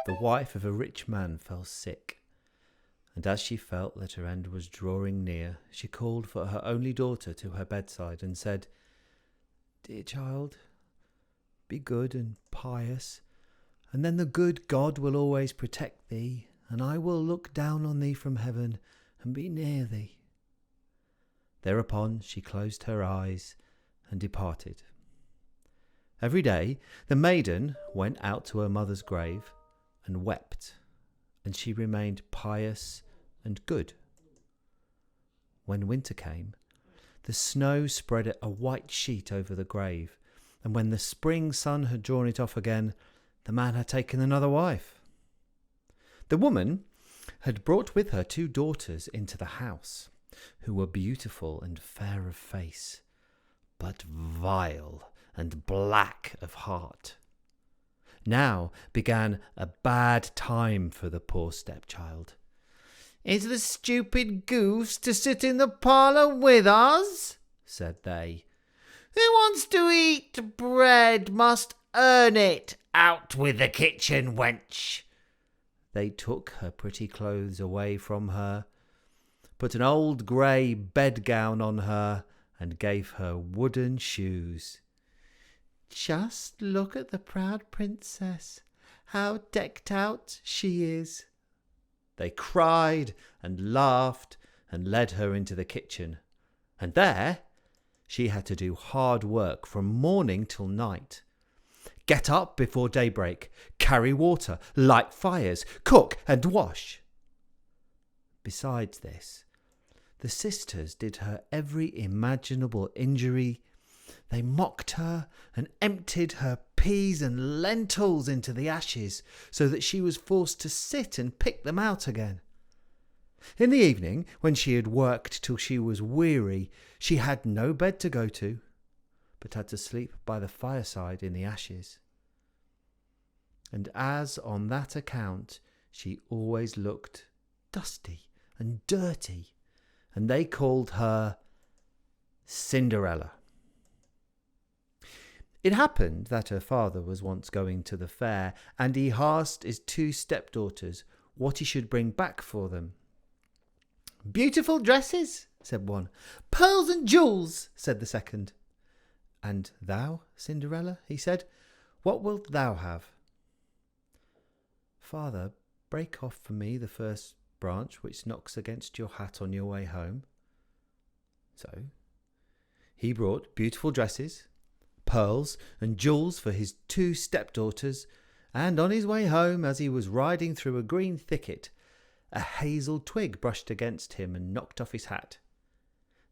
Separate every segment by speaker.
Speaker 1: the wife of a rich man fell sick, and as she felt that her end was drawing near, she called for her only daughter to her bedside and said, "Dear child, be good and pious, and then the good God will always protect thee, and I will look down on thee from heaven and be near thee." Thereupon she closed her eyes and departed. Every day the maiden went out to her mother's grave and wept, and she remained pious and good. When winter came, the snow spread a white sheet over the grave, and when the spring sun had drawn it off again, the man had taken another wife. The woman had brought with her 2 daughters into the house, who were beautiful and fair of face, but vile and black of heart. Now began a bad time for the poor stepchild. "Is the stupid goose to sit in the parlour with us?" said they. "Who wants to eat bread must earn it. Out with the kitchen wench." They took her pretty clothes away from her, put an old grey bedgown on her, and gave her wooden shoes. "Just look at the proud princess, how decked out she is." They cried and laughed and led her into the kitchen, and there she had to do hard work from morning till night. Get up before daybreak, carry water, light fires, cook and wash. Besides this, the sisters did her every imaginable injury. They mocked her and emptied her peas and lentils into the ashes, so that she was forced to sit and pick them out again. In the evening, when she had worked till she was weary, she had no bed to go to, but had to sleep by the fireside in the ashes. And as on that account she always looked dusty and dirty, and they called her Cinderella. It happened that her father was once going to the fair, and he asked his 2 stepdaughters what he should bring back for them. "Beautiful dresses," said one. "Pearls and jewels," said the second. "And thou, Cinderella," he said, "what wilt thou have?" "Father, break off for me the first branch which knocks against your hat on your way home." So he brought beautiful dresses, pearls and jewels for his 2 stepdaughters, and on his way home, as he was riding through a green thicket, a hazel twig brushed against him and knocked off his hat.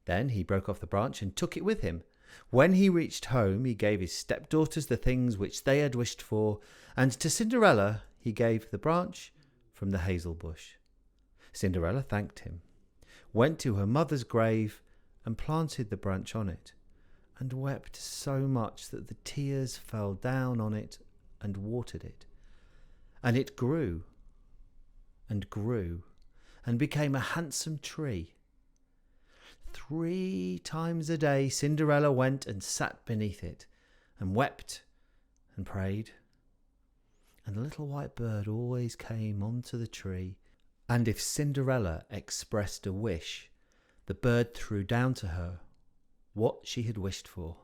Speaker 1: Then he broke off the branch and took it with him. When he reached home, he gave his stepdaughters the things which they had wished for, and to Cinderella he gave the branch from the hazel bush. Cinderella thanked him, went to her mother's grave, and planted the branch on it, and wept so much that the tears fell down on it and watered it. And it grew and grew and became a handsome tree. 3 times a day Cinderella went and sat beneath it, and wept and prayed. And the little white bird always came onto the tree, and if Cinderella expressed a wish, the bird threw down to her what she had wished for.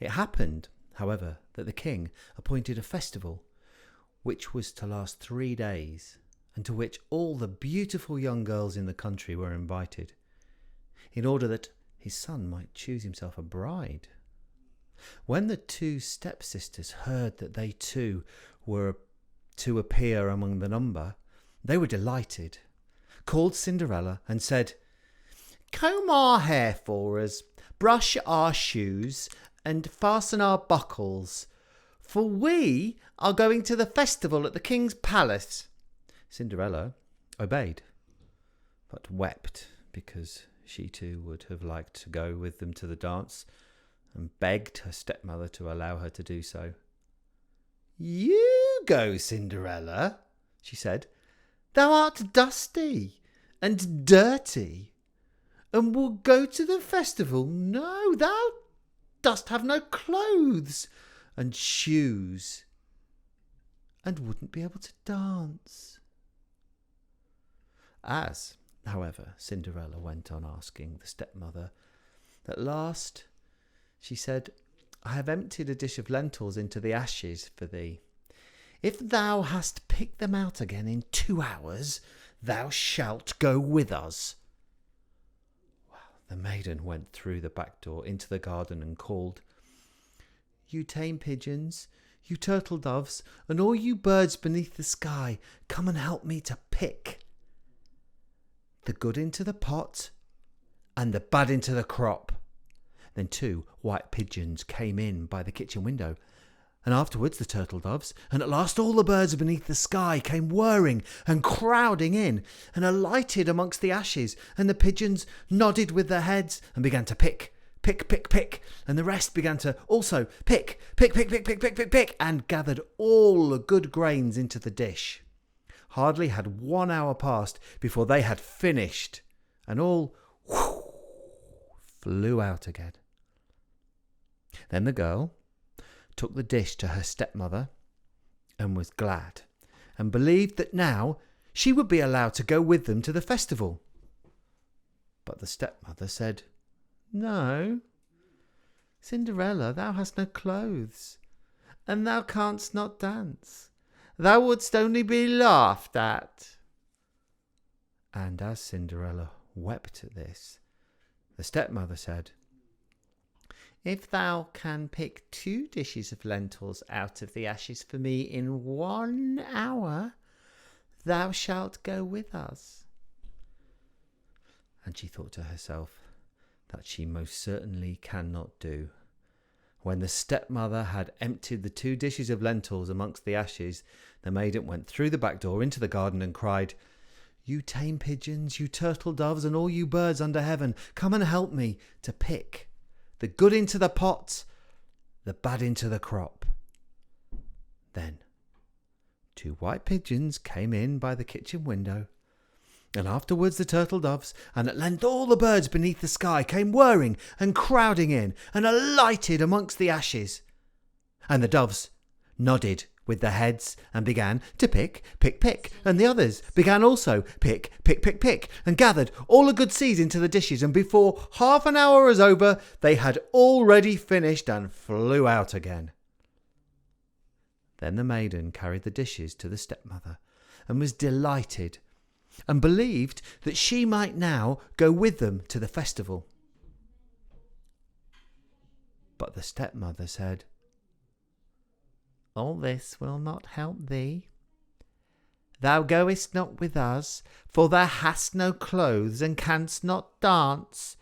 Speaker 1: It happened, however, that the king appointed a festival which was to last 3 days, and to which all the beautiful young girls in the country were invited, in order that his son might choose himself a bride. When the 2 stepsisters heard that they too were to appear among the number, they were delighted, called Cinderella and said, "Comb our hair for us, brush our shoes, and fasten our buckles, for we are going to the festival at the king's palace." Cinderella obeyed, but wept because she too would have liked to go with them to the dance, and begged her stepmother to allow her to do so. "You go, Cinderella," she said. "Thou art dusty and dirty, and will go to the festival. No, thou dost have no clothes and shoes. and wouldn't be able to dance. As, however, Cinderella went on asking the stepmother, at last she said, I have emptied a dish of lentils into the ashes for thee. If thou hast picked them out again in 2 hours, thou shalt go with us. Well, the maiden went through the back door into the garden and called, You tame pigeons, you turtle doves, and all you birds beneath the sky, come and help me to pick the good into the pot and the bad into the crop. Then 2 white pigeons came in by the kitchen window, and afterwards the turtle doves, and at last all the birds beneath the sky came whirring and crowding in, and alighted amongst the ashes, and the pigeons nodded with their heads and began to pick, pick, pick, pick, and the rest began to also pick, pick, pick, pick, pick, pick, pick, pick, and gathered all the good grains into the dish. Hardly had 1 hour passed before they had finished, and all flew out again. Then the girl took the dish to her stepmother and was glad, and believed that now she would be allowed to go with them to the festival. But the stepmother said, No, Cinderella, thou hast no clothes, and thou canst not dance. Thou wouldst only be laughed at. And as Cinderella wept at this, the stepmother said, If thou can pick 2 dishes of lentils out of the ashes for me in 1 hour, thou shalt go with us. And she thought to herself that she most certainly cannot do. When the stepmother had emptied the 2 dishes of lentils amongst the ashes, the maiden went through the back door into the garden and cried, You tame pigeons, you turtle doves, and all you birds under heaven, come and help me to pick the good into the pot, the bad into the crop. Then 2 white pigeons came in by the kitchen window, and afterwards the turtle doves, and at length all the birds beneath the sky came whirring and crowding in, and alighted amongst the ashes. And the doves nodded with their heads and began to pick, pick, pick, and the others began also pick, pick, pick, pick, and gathered all the good seeds into the dishes, and before half an hour was over, they had already finished and flew out again. Then the maiden carried the dishes to the stepmother, and was delighted, and believed that she might now go with them to the festival. But the stepmother said, All this will not help thee. Thou goest not with us, for thou hast no clothes, and canst not dance.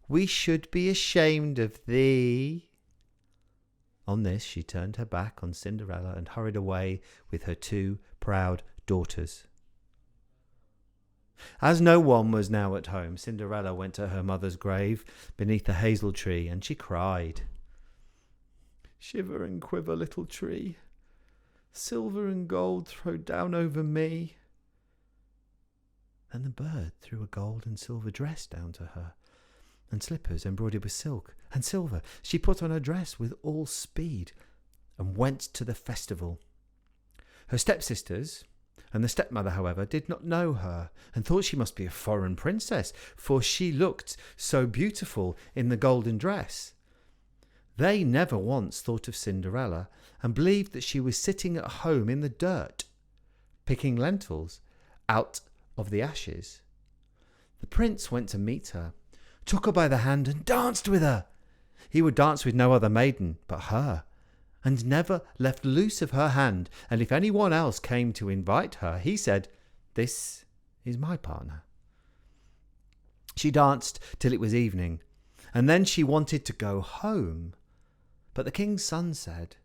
Speaker 1: We should be ashamed of thee. On this she turned her back on Cinderella and hurried away with her 2 proud daughters. As no one was now at home, Cinderella went to her mother's grave beneath the hazel tree, and she cried, Shiver and quiver, little tree, silver and gold throw down over me. Then the bird threw a gold and silver dress down to her, and slippers embroidered with silk and silver she put on her dress with all speed, and went to the festival. Her stepsisters and the stepmother, however, did not know her, and thought she must be a foreign princess, for she looked so beautiful in the golden dress. They never once thought of Cinderella, and believed that she was sitting at home in the dirt, picking lentils out of the ashes. The prince went to meet her, took her by the hand, and danced with her. He would dance with no other maiden but her, and never left loose of her hand, and if anyone else came to invite her, he said, This is my partner. She danced till it was evening, and then she wanted to go home. But the king's son said,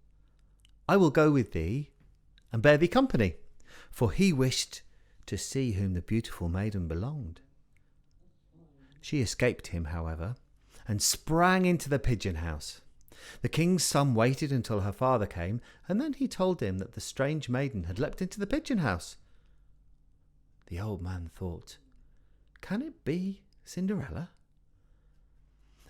Speaker 1: I will go with thee and bear thee company, for he wished to see whom the beautiful maiden belonged. She escaped him, however, and sprang into the pigeon house. The king's son waited until her father came, and then he told him that the strange maiden had leapt into the pigeon house. The old man thought, Can it be Cinderella?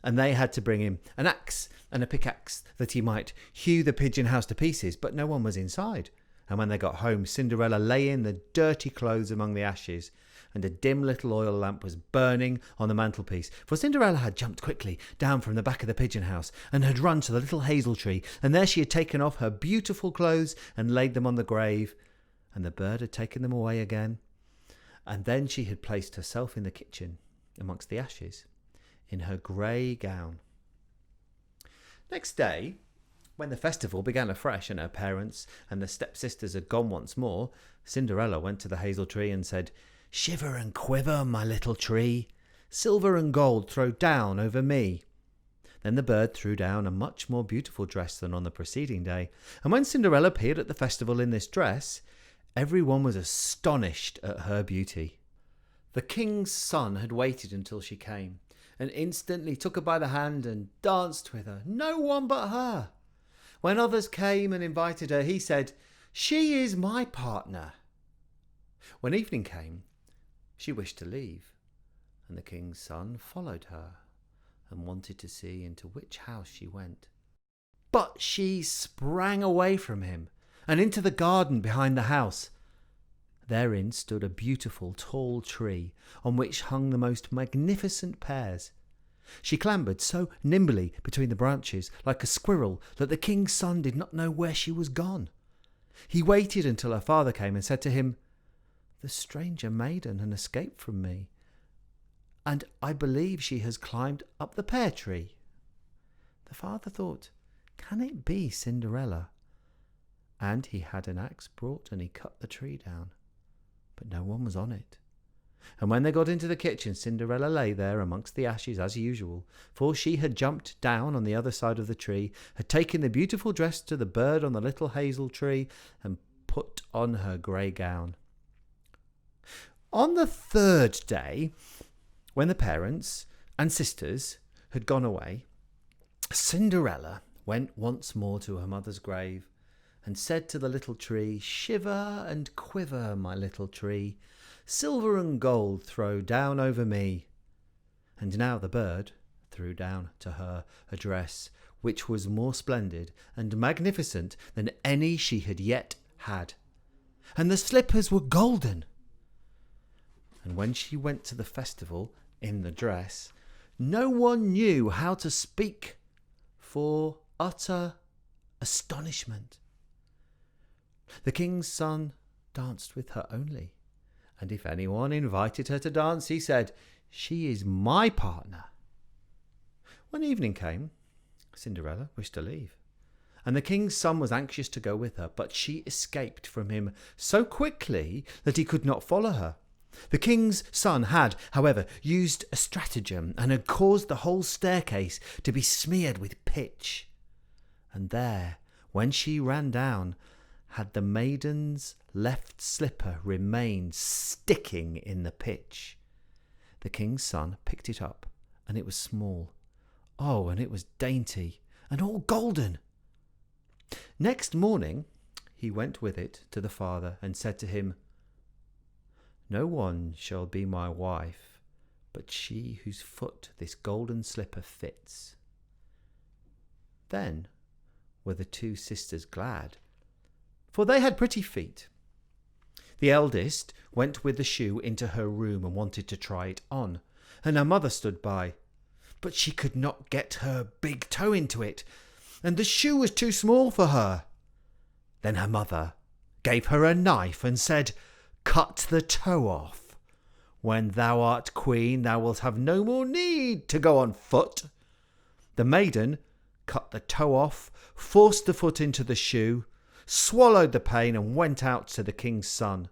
Speaker 1: And they had to bring him an axe and a pickaxe that he might hew the pigeon house to pieces, but no one was inside, And when they got home, Cinderella lay in the dirty clothes among the ashes, and a dim little oil lamp was burning on the mantelpiece. For Cinderella had jumped quickly down from the back of the pigeon house and had run to the little hazel tree, and there she had taken off her beautiful clothes and laid them on the grave, and the bird had taken them away again. And then she had placed herself in the kitchen amongst the ashes in her grey gown. Next day, when the festival began afresh and her parents and the stepsisters had gone once more, Cinderella went to the hazel tree and said, "Shiver and quiver, my little tree, silver and gold throw down over me." Then the bird threw down a much more beautiful dress than on the preceding day, and when Cinderella appeared at the festival in this dress, everyone was astonished at her beauty. The king's son had waited until she came, and instantly took her by the hand and danced with her, no one but her. When others came and invited her, he said, "She is my partner." When evening came, she wished to leave, and the king's son followed her and wanted to see into which house she went. But she sprang away from him and into the garden behind the house. Therein stood a beautiful tall tree on which hung the most magnificent pears. She clambered so nimbly between the branches like a squirrel that the king's son did not know where she was gone. He waited until her father came and said to him, "The stranger maiden has escaped from me, and I believe she has climbed up the pear tree." The father thought, "Can it be Cinderella?" And he had an axe brought and he cut the tree down, but no one was on it. And when they got into the kitchen, Cinderella lay there amongst the ashes as usual, for she had jumped down on the other side of the tree, had taken the beautiful dress to the bird on the little hazel tree, and put on her grey gown. On the third day, when the parents and sisters had gone away, Cinderella went once more to her mother's grave and said to the little tree, "Shiver and quiver, my little tree, silver and gold throw down over me." And now the bird threw down to her a dress which was more splendid and magnificent than any she had yet had, and the slippers were golden. And when she went to the festival in the dress, no one knew how to speak for utter astonishment. The king's son danced with her only, and if anyone invited her to dance, he said, "She is my partner." When evening came, Cinderella wished to leave, and the king's son was anxious to go with her, but she escaped from him so quickly that he could not follow her. The king's son had, however, used a stratagem and had caused the whole staircase to be smeared with pitch. And there, when she ran down, had the maiden's left slipper remained sticking in the pitch. The king's son picked it up, and it was small. Oh, and it was dainty, and all golden. Next morning he went with it to the father and said to him, "No one shall be my wife but she whose foot this golden slipper fits." Then were the two sisters glad, for they had pretty feet. The eldest went with the shoe into her room and wanted to try it on, and her mother stood by, but she could not get her big toe into it, and the shoe was too small for her. Then her mother gave her a knife and said, "Cut the toe off. When thou art queen, thou wilt have no more need to go on foot." The maiden cut the toe off, forced the foot into the shoe, swallowed the pain, and went out to the king's son.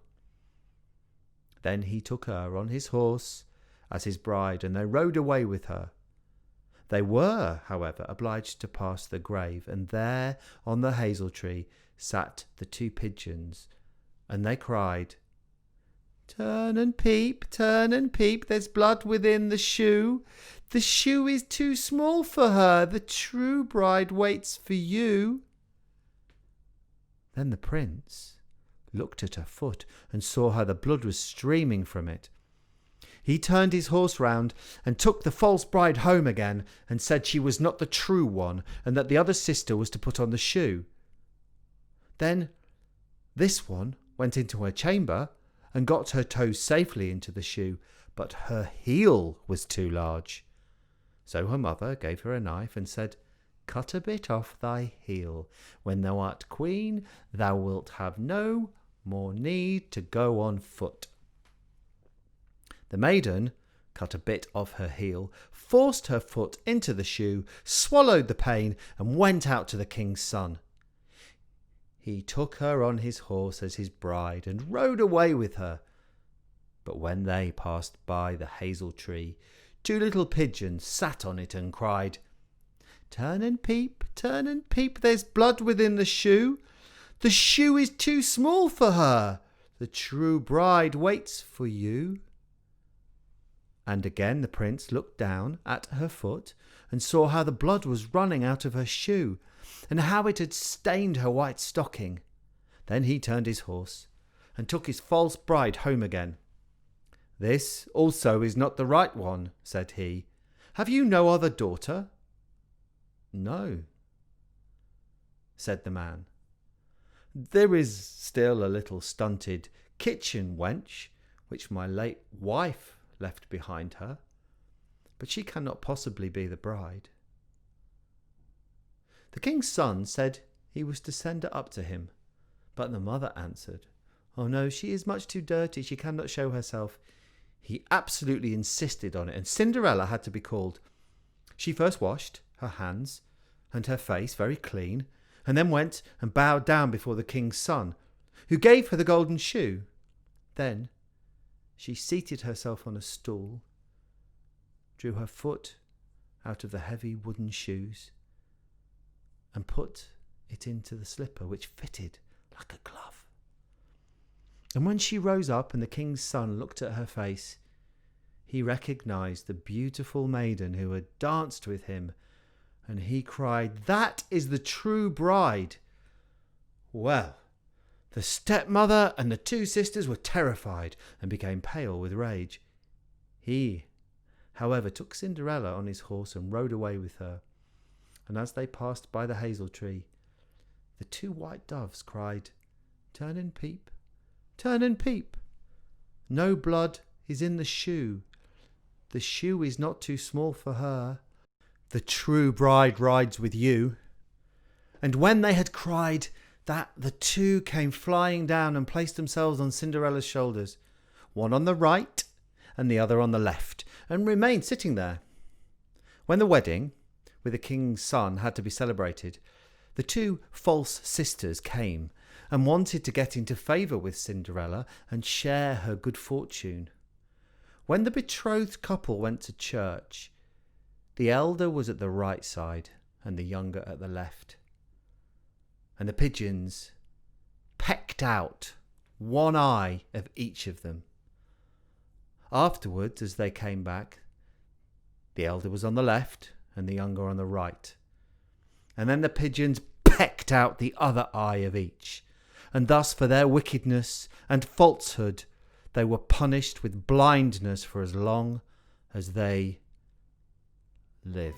Speaker 1: Then he took her on his horse as his bride, and they rode away with her. They were, however, obliged to pass the grave, and there on the hazel tree sat the two pigeons, and they cried, turn and peep, there's blood within the shoe. The shoe is too small for her, the true bride waits for you." Then the prince looked at her foot and saw how the blood was streaming from it. He turned his horse round and took the false bride home again, and said she was not the true one, and that the other sister was to put on the shoe. Then This one went into her chamber and got her toes safely into the shoe, but her heel was too large. So her mother gave her a knife and said, "Cut a bit off thy heel. When thou art queen, thou wilt have no more need to go on foot." The maiden cut a bit off her heel, forced her foot into the shoe, swallowed the pain, and went out to the king's son. He took her on his horse as his bride and rode away with her. But when they passed by the hazel tree, 2 little pigeons sat on it and cried, turn and peep, there's blood within the shoe. The shoe is too small for her. The true bride waits for you." And again the prince looked down at her foot and saw how the blood was running out of her shoe, and how it had stained her white stocking. Then he turned his horse and took his false bride home again. "This also is not the right one," said he. "Have you no other daughter?" "No," said the man. "There is still a little stunted kitchen wench, which my late wife left behind her, but she cannot possibly be the bride." The king's son said he was to send her up to him, but the mother answered, "Oh no, she is much too dirty, she cannot show herself." He absolutely insisted on it, and Cinderella had to be called. She first washed her hands and her face very clean, and then went and bowed down before the king's son, who gave her the golden shoe. Then she seated herself on a stool, drew her foot out of the heavy wooden shoes, and put it into the slipper, which fitted like a glove. And when she rose up and the king's son looked at her face, he recognized the beautiful maiden who had danced with him, and he cried, "That is the true bride." Well, the stepmother and the 2 sisters were terrified and became pale with rage. He, however, took Cinderella on his horse and rode away with her. And as they passed by the hazel tree, the 2 white doves cried, turn and peep, no blood is in the shoe. The shoe is not too small for her. The true bride rides with you." And when they had cried that, the 2 came flying down and placed themselves on Cinderella's shoulders, one on the right and the other on the left, and remained sitting there. When the wedding with the king's son had to be celebrated, the 2 false sisters came and wanted to get into favour with Cinderella and share her good fortune. When the betrothed couple went to church, the elder was at the right side and the younger at the left. And the pigeons pecked out one eye of each of them. Afterwards, as they came back, the elder was on the left and the younger on the right. And then the pigeons pecked out the other eye of each. And thus for their wickedness and falsehood they were punished with blindness for as long as they lived.